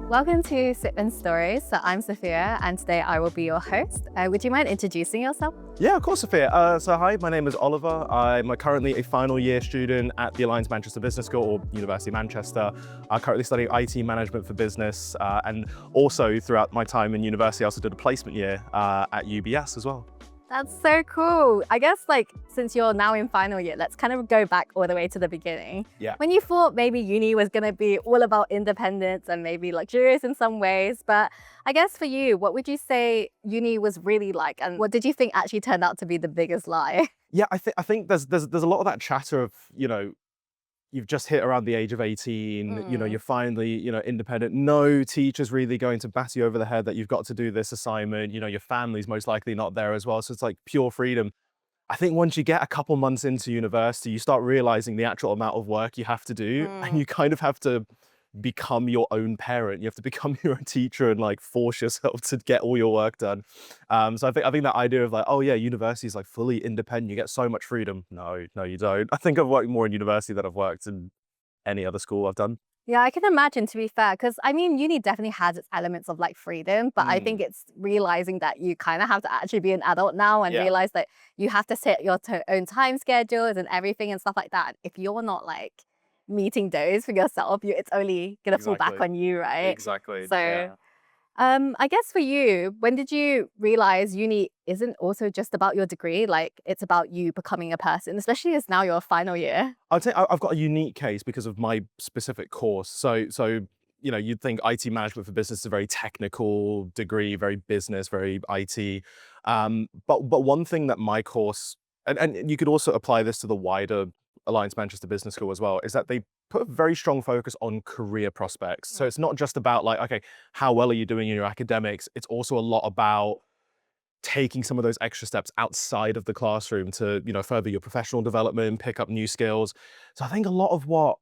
Welcome to Sip and Stories. So I'm Sophia, and today I will be your host. Would you mind introducing yourself? Yeah, of course, Sophia. Hi, my name is Oliver. I'm currently a final year student at the Alliance Manchester Business School, or University of Manchester. I'm currently studying IT management for business, and also throughout my time in university, I also did a placement year at UBS as well. That's so cool. I guess since you're now in final year, let's kind of go back all the way to the beginning. Yeah. When you thought maybe uni was going to be all about independence and maybe luxurious in some ways, but I guess for you, what would you say uni was really like, and what did you think actually turned out to be the biggest lie? Yeah, I think there's a lot of that chatter of, you've just hit around the age of 18, you're finally, independent. No teacher's really going to bat you over the head that you've got to do this assignment. Your family's most likely not there as well. So it's like pure freedom. I think once you get a couple months into university, you start realizing the actual amount of work you have to do, and you kind of have to become your own parent. You have to become your own teacher and force yourself to get all your work done. So I think that idea of oh yeah, university is fully independent. You get so much freedom. No, you don't. I think I've worked more in university than I've worked in any other school I've done. Yeah, I can imagine, to be fair, because I mean, uni definitely has its elements of freedom, but I think it's realizing that you kind of have to actually be an adult now and Yeah. realize that you have to set your own time schedules and everything and stuff like that. If you're not meeting those for yourself, it's only gonna fall back Exactly. on you, right? Exactly. So Yeah. I guess for you, when did you realize uni isn't also just about your degree? It's about you becoming a person, especially as now you're final year. I'd say I've got a unique case because of my specific course. You'd think IT management for business is a very technical degree, very business, very IT. But one thing that my course, and you could also apply this to the wider Alliance Manchester Business School as well, is that they put a very strong focus on career prospects. So it's not just about okay, how well are you doing in your academics? It's also a lot about taking some of those extra steps outside of the classroom to, further your professional development, pick up new skills. So I think a lot of what,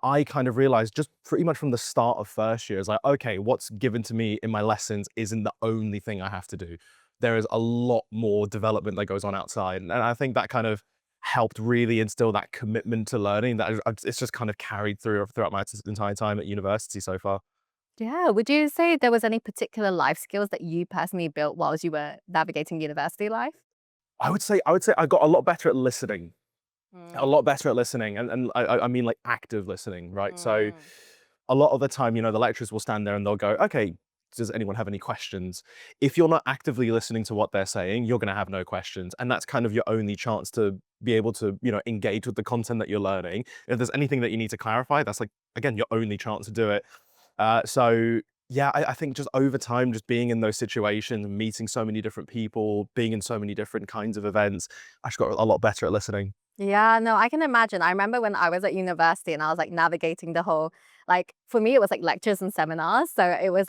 I kind of realized just pretty much from the start of first year is okay, what's given to me in my lessons isn't the only thing I have to do. There is a lot more development that goes on outside. And I think that kind of helped really instill that commitment to learning that it's just kind of carried throughout my entire time at university so far. Yeah. Would you say there was any particular life skills that you personally built whilst you were navigating university life? I would say I got a lot better at listening. A Mm, lot better at listening, and I mean active listening, right? So mm. a lot of the time, the lecturers will stand there and they'll go, okay, does anyone have any questions? If you're not actively listening to what they're saying, you're going to have no questions. And that's kind of your only chance to be able to, engage with the content that you're learning. If there's anything that you need to clarify, that's again, your only chance to do it. So yeah, I think just over time, just being in those situations, meeting so many different people, being in so many different kinds of events, I just got a lot better at listening. Yeah, no, I can imagine. I remember when I was at university and I was navigating the whole, for me, it was lectures and seminars. So it was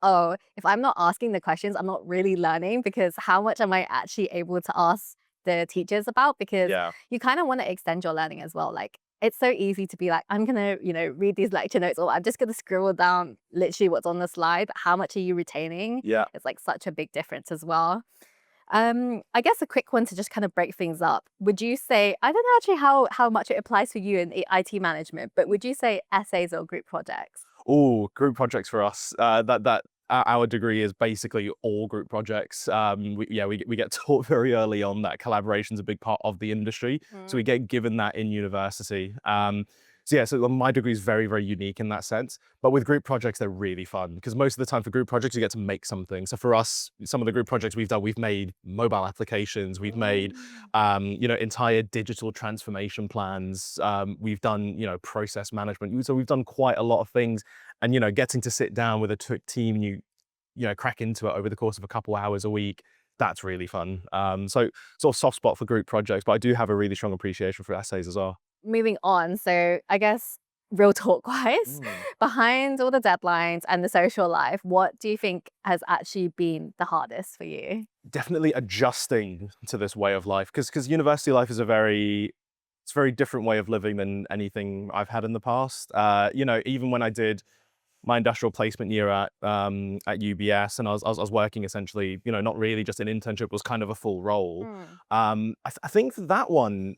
oh, if I'm not asking the questions, I'm not really learning, because how much am I actually able to ask the teachers about? Because Yeah. you kind of want to extend your learning as well. It's so easy to be I'm going to, read these lecture notes, or I'm just going to scribble down literally what's on the slide. But how much are you retaining? Yeah. It's such a big difference as well. I guess a quick one to just kind of break things up. Would you say, I don't know actually how much it applies for you in IT management, but would you say essays or group projects? Oh, group projects for us. That our degree is basically all group projects. We get taught very early on that collaboration is a big part of the industry, so we Mm. get given that in university. So my degree is very, very unique in that sense. But with group projects, they're really fun because most of the time for group projects, you get to make something. So for us, some of the group projects we've done, we've made mobile applications, we've made, Mm. entire digital transformation plans. We've done, process management. So we've done quite a lot of things, and getting to sit down with a team, and you crack into it over the course of a couple hours a week. That's really fun. So sort of soft spot for group projects, but I do have a really strong appreciation for essays as well. Moving on, so I guess real talk wise, Mm. behind all the deadlines and the social life, what do you think has actually been the hardest for you? Definitely adjusting to this way of life, because university life is it's a very different way of living than anything I've had in the past. Even when I did my industrial placement year at UBS, and I was working essentially, not really just an internship, was kind of a full role. Mm. I think that one,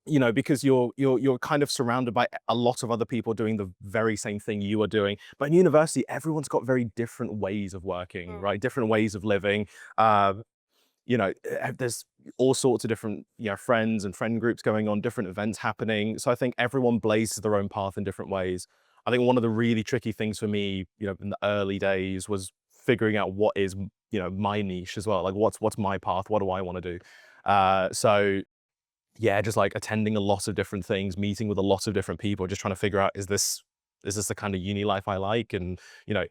because you're kind of surrounded by a lot of other people doing the very same thing you are doing. But in university, everyone's got very different ways of working, Mm. right? Different ways of living. Um, there's all sorts of different, friends and friend groups going on, different events happening. So I think everyone blazes their own path in different ways. I think one of the really tricky things for me, in the early days was figuring out what is, my niche as well. Like what's my path? What do I want to do? So yeah, just like attending a lot of different things, meeting with a lot of different people, just trying to figure out, is this the kind of uni life I like? And, you know,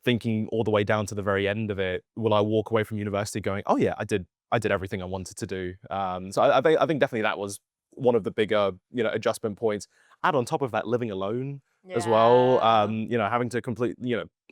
thinking all the way down to the very end of it, will I walk away from university going, oh yeah, I did everything I wanted to do. So I think definitely that was one of the bigger, adjustment points. Add on top of that, living alone as well. Yeah. Having to complete,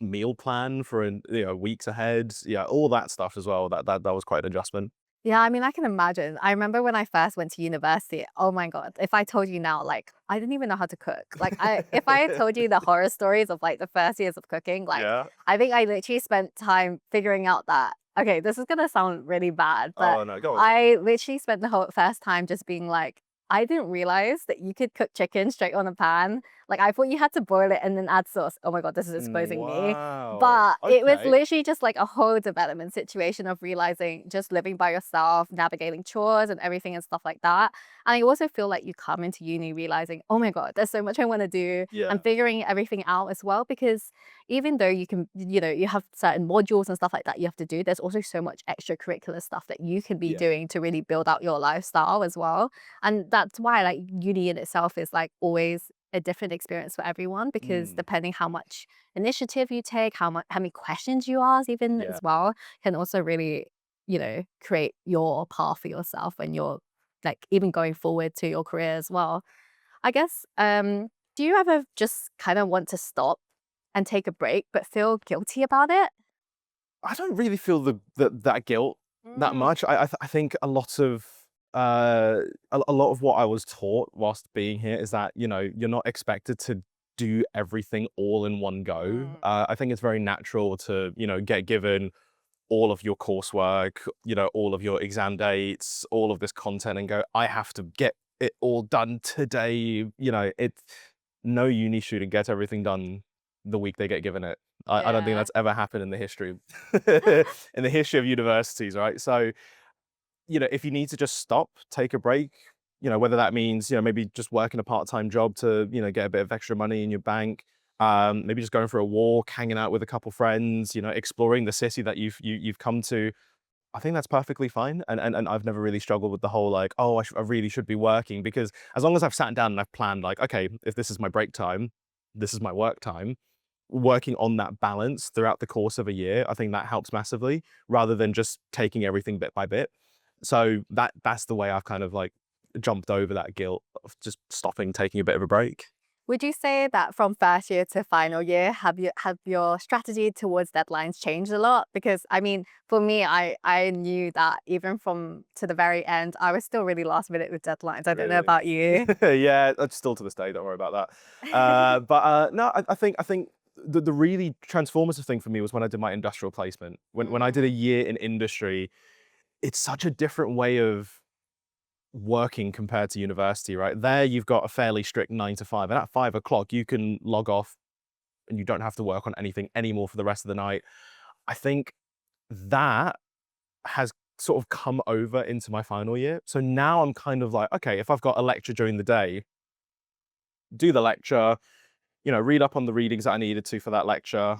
meal plan for weeks ahead. Yeah, all that stuff as well. That was quite an adjustment. Yeah, I mean, I can imagine. I remember when I first went to university, oh my God, if I told you now, like, I didn't even know how to cook. Like, if I had told you the horror stories of like the first years of cooking, like, Yeah. I think I literally spent time figuring out that, okay, this is gonna sound really bad, but Oh no, go on. I literally spent the whole first time just being like, I didn't realize that you could cook chicken straight on a pan. Like, I thought you had to boil it and then add sauce. Oh my God, this is exposing me. Wow. But it was Okay. literally just like a whole development situation of realizing just living by yourself, navigating chores and everything and stuff like that. And I also feel like you come into uni realizing, oh my God, there's so much I want to do and Yeah. figuring everything out as well. Because even though you can, you have certain modules and stuff like that you have to do, there's also so much extracurricular stuff that you can be Yeah. doing to really build out your lifestyle as well. And that's why like uni in itself is like always a different experience for everyone because Mm. depending how much initiative you take, how many questions you ask even Yeah. as well, can also really, create your path for yourself and your like even going forward to your career as well. I guess, do you ever just kind of want to stop and take a break but feel guilty about it? I don't really feel that guilt that Mm, much. I think uh, a lot of what I was taught whilst being here is that, you're not expected to do everything all in one go. mm, I think it's very natural to, get given all of your coursework, all of your exam dates, all of this content and go, I have to get it all done today. It's no uni student gets everything done the week they get given it. I don't think yeah. that's ever happened in the history in the history of universities, right? So, if you need to just stop, take a break, whether that means, maybe just working a part-time job to, get a bit of extra money in your bank, maybe just going for a walk, hanging out with a couple friends, exploring the city that you've come to. I think that's perfectly fine, and I've never really struggled with the whole like, oh, I really should be working because as long as I've sat down and I've planned like, okay, if this is my break time, this is my work time, working on that balance throughout the course of a year, I think that helps massively rather than just taking everything bit by bit. So that's the way I've kind of like jumped over that guilt of just stopping, taking a bit of a break. Would you say that from first year to final year, have your strategy towards deadlines changed a lot? Because I mean, for me, I knew that even from to the very end, I was still really last minute with deadlines. I don't know Really? about you. Yeah, still to this day, don't worry about that. But no, I think the really transformative thing for me was when I did my industrial placement. When I did a Mm, year in industry, it's such a different way of working compared to university, right? There, you've got a fairly strict 9 to 5, and at 5 o'clock, you can log off and you don't have to work on anything anymore for the rest of the night. I think that has sort of come over into my final year. So now I'm kind of like, okay, if I've got a lecture during the day, do the lecture, read up on the readings that I needed to for that lecture,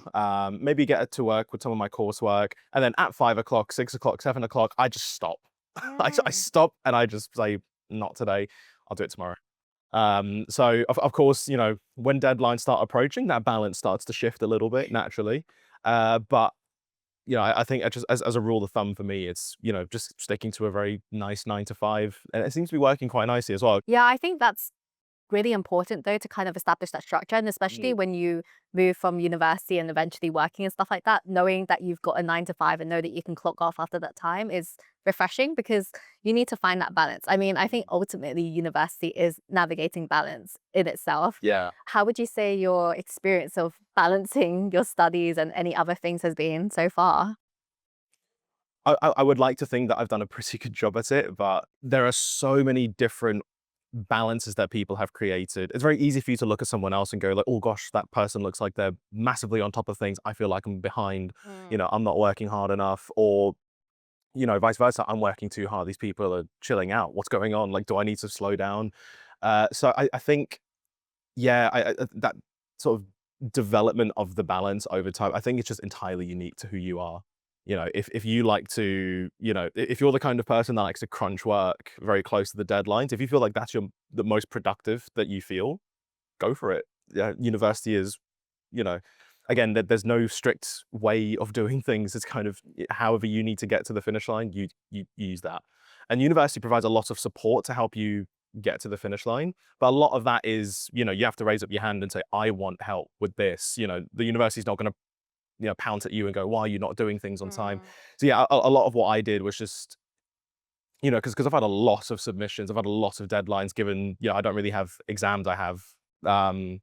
maybe get to work with some of my coursework. And then at 5 o'clock, 6 o'clock, 7 o'clock, I just stop. I mm. stop and I just say, not today, I'll do it tomorrow. So of course, when deadlines start approaching, that balance starts to shift a little bit naturally. But I think just as a rule of thumb for me, it's just sticking to a very nice 9 to 5, and it seems to be working quite nicely as well. Yeah, I think that's really important though to kind of establish that structure, and especially Mm. when you move from university and eventually working and stuff like that, knowing that you've got a 9 to 5 and know that you can clock off after that time is refreshing because you need to find that balance. I mean, I think ultimately university is navigating balance in itself. Yeah. How would you say your experience of balancing your studies and any other things has been so far? I would like to think that I've done a pretty good job at it, but there are so many different balances that people have created. It's very easy for you to look at someone else and go like, oh gosh, that person looks like they're massively on top of things. I feel like I'm behind, Mm. I'm not working hard enough, or vice versa. I'm working too hard. These people are chilling out. What's going on? Like, do I need to slow down? So I think, yeah, that sort of development of the balance over time, I think it's just entirely unique to who you are. If you like to, if you're the kind of person that likes to crunch work very close to the deadlines, if you feel like that's the most productive that you feel, go for it. Yeah, university is, you know, again, there's no strict way of doing things. It's kind of however you need to get to the finish line, you use that. And university provides a lot of support to help you get to the finish line. But a lot of that is, you have to raise up your hand and say, I want help with this. The university's not going to, pounce at you and go, why are you not doing things on time? Mm. So yeah, a lot of what I did was just, because I've had a lot of submissions, I've had a lot of deadlines given, I don't really have exams. Um,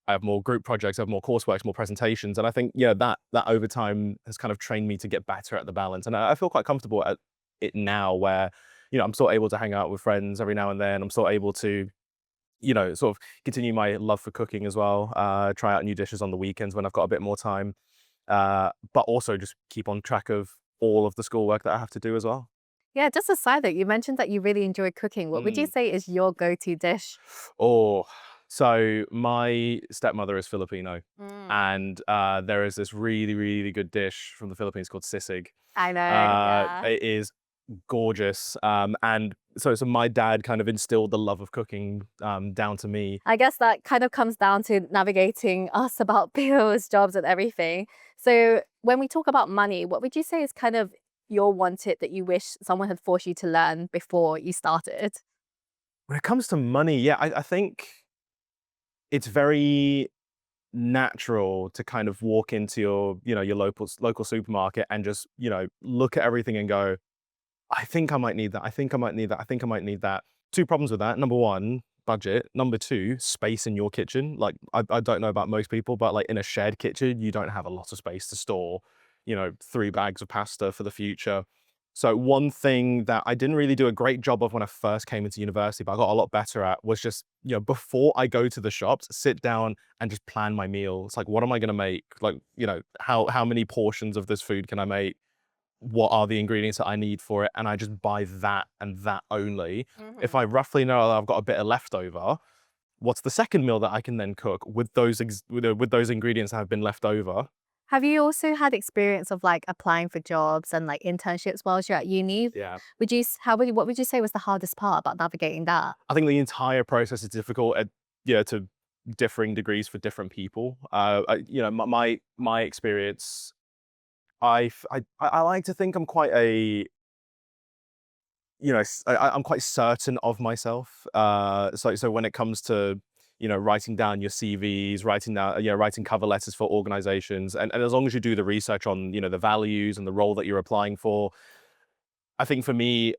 I have more group projects, I have more coursework, more presentations. And I think, that over time has kind of trained me to get better at the balance. And I feel quite comfortable at it now where, I'm still able to hang out with friends every now and then. I'm still able to, sort of continue my love for cooking as well, try out new dishes on the weekends when I've got a bit more time, but also just keep on track of all of the schoolwork that I have to do as well. Yeah, just a side note, you mentioned that you really enjoy cooking. What would you Mm. say is your go-to dish? Oh, so my stepmother is Filipino, Mm. and there is this really, really good dish from the Philippines called sisig. I know, yeah. It is gorgeous, and so my dad kind of instilled the love of cooking down to me. I guess that kind of comes down to navigating us about bills, jobs, and everything. So when we talk about money, what would you say is kind of your one tip that you wish someone had forced you to learn before you started? When it comes to money, yeah, I think it's very natural to kind of walk into your local supermarket and just look at everything and go, I think I might need that. I think I might need that. I think I might need that. Two problems with that. Number one, budget. Number two, space in your kitchen. Like, I don't know about most people, but like in a shared kitchen, you don't have a lot of space to store, 3 bags of pasta for the future. So one thing that I didn't really do a great job of when I first came into university, but I got a lot better at, was just, before I go to the shops, sit down and just plan my meal. It's like, what am I going to make? Like, how many portions of this food can I make? What are the ingredients that I need for it? And I just buy that and that only. If I Mhm. roughly know that I've got a bit of leftover, what's the second meal that I can then cook with those ingredients that have been left over? Have you also had experience of like applying for jobs and like internships whilst you're at uni? Yeah. What would you say was the hardest part about navigating that? I think the entire process is difficult to differing degrees for different people. My experience, I like to think I'm quite a I'm quite certain of myself. So when it comes to writing down your CVs, writing cover letters for organizations, and as long as you do the research on the values and the role that you're applying for, I think for me,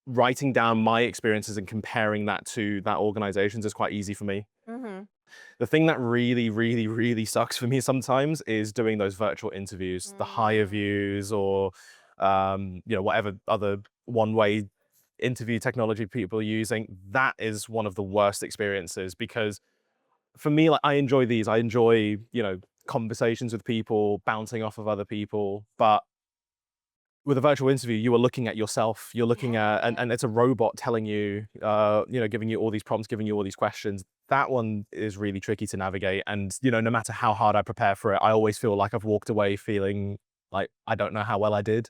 writing down my experiences and comparing that to that organization's is quite easy for me. Mhm. The thing that really, really, really sucks for me sometimes is doing those virtual interviews, the higher Mm. views, or whatever other one-way interview technology people are using. That is one of the worst experiences because for me, like, I enjoy these. I enjoy, conversations with people, bouncing off of other people. But with a virtual interview, you are looking at yourself. You're looking at, and, Yeah. and it's a robot telling you, giving you all these prompts, giving you all these questions. That one is really tricky to navigate. And, no matter how hard I prepare for it, I always feel like I've walked away feeling like I don't know how well I did.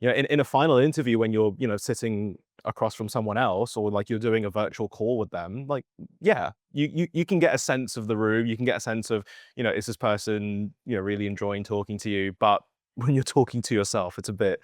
In a final interview, when you're, sitting across from someone else, or like you're doing a virtual call with them, like, yeah, you can get a sense of the room. You can get a sense of, is this person, really enjoying talking to you? But when you're talking to yourself, that's a bit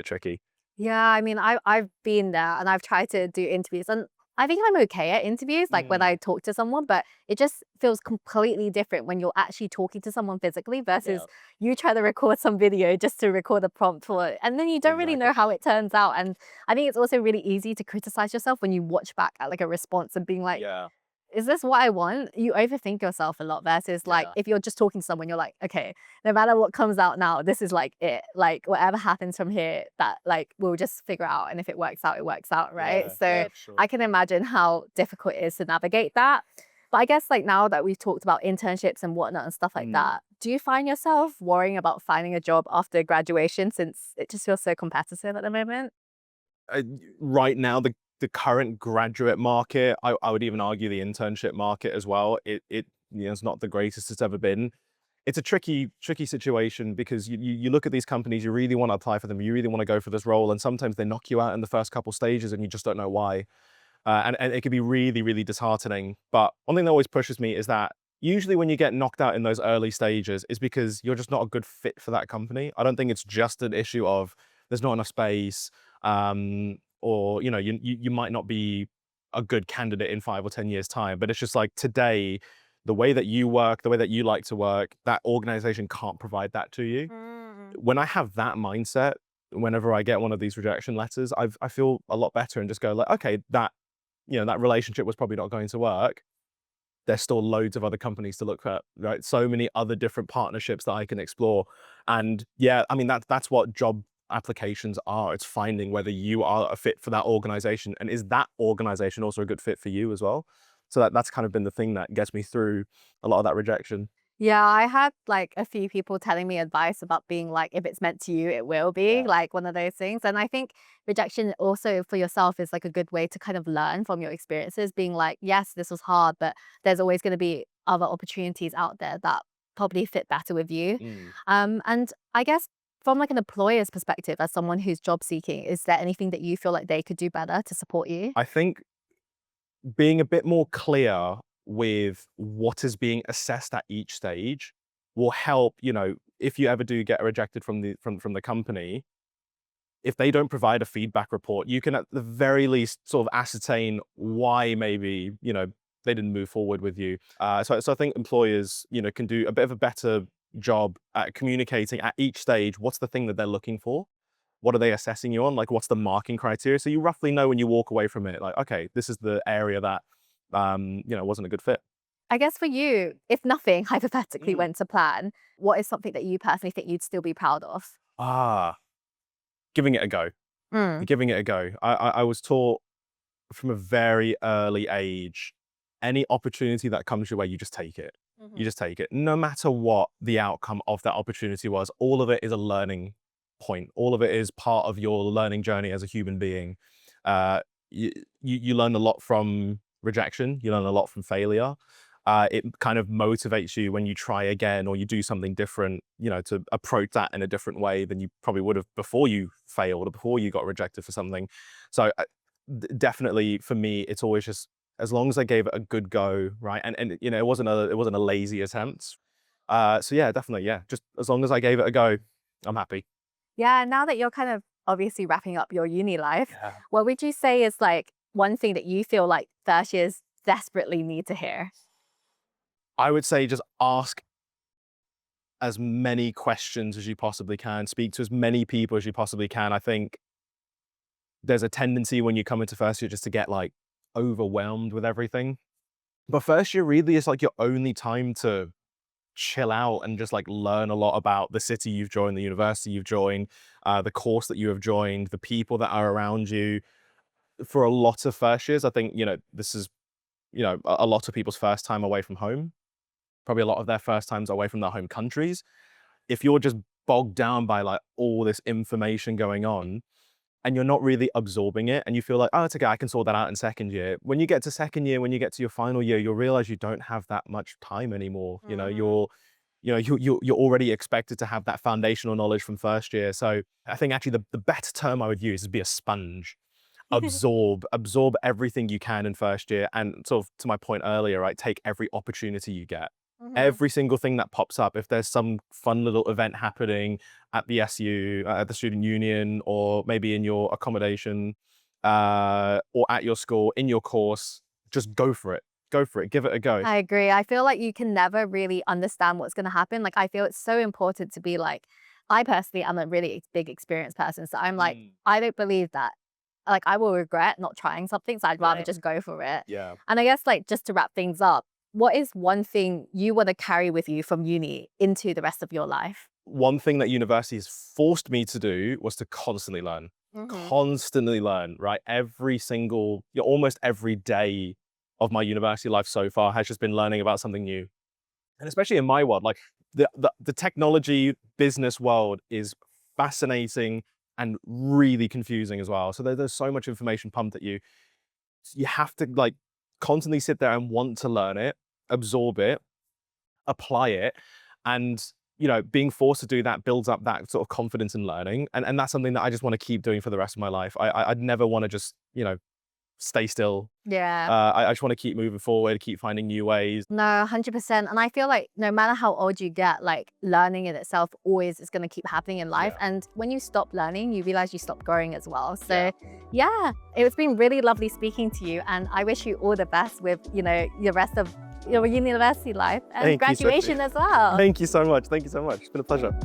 tricky. Yeah, I mean, I've been there and I've tried to do interviews, and I think I'm okay at interviews, like when Mm, I talk to someone, but it just feels completely different when you're actually talking to someone physically yeah, versus you try to record some video just to record a prompt for it, and then you don't really exactly. know how it turns out. And I think it's also really easy to criticize yourself when you watch back at like a response and being like, Yeah. is this what I want? You overthink yourself a lot versus like Yeah. if you're just talking to someone, you're like, okay, no matter what comes out now, this is like it. Like whatever happens from here, that like we'll just figure out. And if it works out, it works out, right? Yeah, So yeah, for sure. I can imagine how difficult it is to navigate that. But I guess like now that we've talked about internships and whatnot and stuff like Mm. that, do you find yourself worrying about finding a job after graduation since it just feels so competitive at the moment? Uh, right now, the current graduate market, I would even argue the internship market as well. It you know, it's not the greatest it's ever been. It's a tricky situation because you look at these companies, you really want to apply for them, you really want to go for this role, and sometimes they knock you out in the first couple stages, and you just don't know why. And it can be really disheartening. But one thing that always pushes me is that usually when you get knocked out in those early stages is because you're just not a good fit for that company. I don't think it's just an issue of there's not enough space, or you know, you might not be a good candidate in 5 or 10 years time. But it's just like today, the way that you work, the way that you like to work, that organization can't provide that to you. Mm. When I have that mindset, whenever I get one of these rejection letters, I feel a lot better and just go like, okay, that you know, that relationship was probably not going to work. There's still loads of other companies to look at, right? So many other different partnerships that I can explore. And yeah, I mean, that's what job applications are. It's finding whether you are a fit for that organization and is that organization also a good fit for you as well. So that's kind of been the thing that gets me through a lot of that rejection. Yeah, I had like a few people telling me advice about being like, if it's meant to you, it will be Yeah. like one of those things. And I think rejection also for yourself is like a good way to kind of learn from your experiences, being like, yes, this was hard, but there's always going to be other opportunities out there that probably fit better with you. Mm. And I guess from like an employer's perspective, as someone who's job seeking, is there anything that you feel like they could do better to support you? I think being a bit more clear with what is being assessed at each stage will help, you know, if you ever do get rejected from from the company, if they don't provide a feedback report, you can at the very least sort of ascertain why maybe, you know, they didn't move forward with you. So I think employers, you know, can do a bit of a better job at communicating at each stage what's the thing that they're looking for. What are they assessing you on? Like, what's the marking criteria? So you roughly know when you walk away from it, like, okay, this is the area that, you know, wasn't a good fit. I guess for you, if nothing hypothetically Mm. went to plan, what is something that you personally think you'd still be proud of? Ah, giving it a go. Mm. Giving it a go. I was taught from a very early age, any opportunity that comes your way, you just take it. You Mhm. just take it. No matter what the outcome of that opportunity was, all of it is a learning point. All of it is part of your learning journey as a human being. Uh, you learn a lot from rejection. You learn a lot from failure. It kind of motivates you when you try again or you do something different, you know, to approach that in a different way than you probably would have before you failed or before you got rejected for something. So definitely for me, it's always just as long as I gave it a good go, right? And you know, it wasn't a lazy attempt. So yeah, definitely, yeah. Just as long as I gave it a go, I'm happy. Yeah, now that you're kind of obviously wrapping up your uni life, Yeah. what would you say is like one thing that you feel like first years desperately need to hear? I would say just ask as many questions as you possibly can, speak to as many people as you possibly can. I think there's a tendency when you come into first year just to get like overwhelmed with everything. But first year really is like your only time to chill out and just like learn a lot about the city you've joined, the university you've joined, the course that you have joined, the people that are around you. For a lot of first years, I think, you know, this is, you know, a lot of people's first time away from home, probably a lot of their first times away from their home countries. If you're just bogged down by like all this information going on, and you're not really absorbing it and you feel like, oh, it's okay, I can sort that out in second year. When you get to second year, when you get to your final year, you'll realize you don't have that much time anymore. You know, Mhm. you're already expected to have that foundational knowledge from first year. So I think actually the better term I would use is be a sponge. Absorb everything you can in first year. And sort of to my point earlier, right, take every opportunity you get. Mhm. Every single thing that pops up, if there's some fun little event happening at the SU, at the student union, or maybe in your accommodation, or at your school, in your course, just go for it. Go for it. Give it a go. I agree. I feel like you can never really understand what's going to happen. Like, I feel it's so important to be like, I personally am a really big experience person. So I'm like, Mm. I don't believe that like I will regret not trying something, so I'd rather Yeah. just go for it. Yeah. And I guess like just to wrap things up, what is one thing you want to carry with you from uni into the rest of your life? One thing that university has forced me to do was to constantly learn. Hmm. Constantly learn, right? Almost every day of my university life so far has just been learning about something new. And especially in my world, like the technology business world is fascinating and really confusing as well. So there's so much information pumped at you. You have to like constantly sit there and want to learn it, absorb it, apply it, and being forced to do that builds up that sort of confidence in learning, and that's something that I just want to keep doing for the rest of my life. I'd never want to just stay still. Yeah. I just want to keep moving forward, keep finding new ways. No, 100%. And I feel like no matter how old you get, like learning in itself always is going to keep happening in life. Yeah. And when you stop learning, you realize you stop growing as well. So Yeah. yeah, it's been really lovely speaking to you. And I wish you all the best with, the rest of your university life and Thank you, Sophie. graduation as well. Thank you so much. Thank you so much. It's been a pleasure.